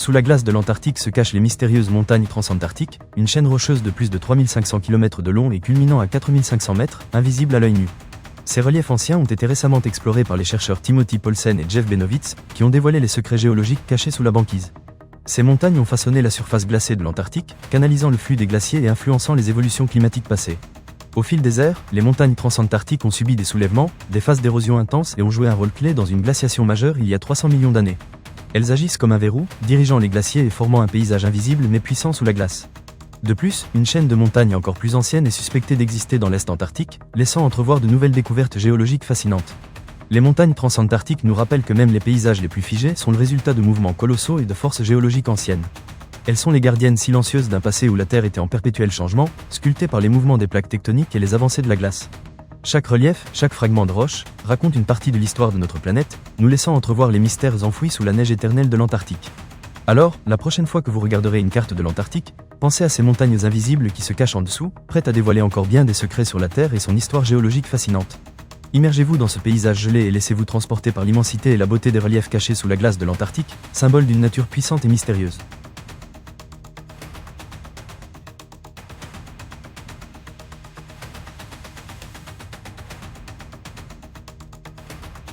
Sous la glace de l'Antarctique se cachent les mystérieuses montagnes transantarctiques, une chaîne rocheuse de plus de 3500 km de long et culminant à 4500 mètres, invisible à l'œil nu. Ces reliefs anciens ont été récemment explorés par les chercheurs Timothy Paulsen et Jeff Benowitz, qui ont dévoilé les secrets géologiques cachés sous la banquise. Ces montagnes ont façonné la surface glacée de l'Antarctique, canalisant le flux des glaciers et influençant les évolutions climatiques passées. Au fil des ères, les montagnes transantarctiques ont subi des soulèvements, des phases d'érosion intenses et ont joué un rôle clé dans une glaciation majeure il y a 300 millions d'années. Elles agissent comme un verrou, dirigeant les glaciers et formant un paysage invisible mais puissant sous la glace. De plus, une chaîne de montagnes encore plus ancienne est suspectée d'exister dans l'Est antarctique, laissant entrevoir de nouvelles découvertes géologiques fascinantes. Les montagnes transantarctiques nous rappellent que même les paysages les plus figés sont le résultat de mouvements colossaux et de forces géologiques anciennes. Elles sont les gardiennes silencieuses d'un passé où la Terre était en perpétuel changement, sculptée par les mouvements des plaques tectoniques et les avancées de la glace. Chaque relief, chaque fragment de roche, raconte une partie de l'histoire de notre planète, nous laissant entrevoir les mystères enfouis sous la neige éternelle de l'Antarctique. Alors, la prochaine fois que vous regarderez une carte de l'Antarctique, pensez à ces montagnes invisibles qui se cachent en dessous, prêtes à dévoiler encore bien des secrets sur la Terre et son histoire géologique fascinante. Immergez-vous dans ce paysage gelé et laissez-vous transporter par l'immensité et la beauté des reliefs cachés sous la glace de l'Antarctique, symbole d'une nature puissante et mystérieuse.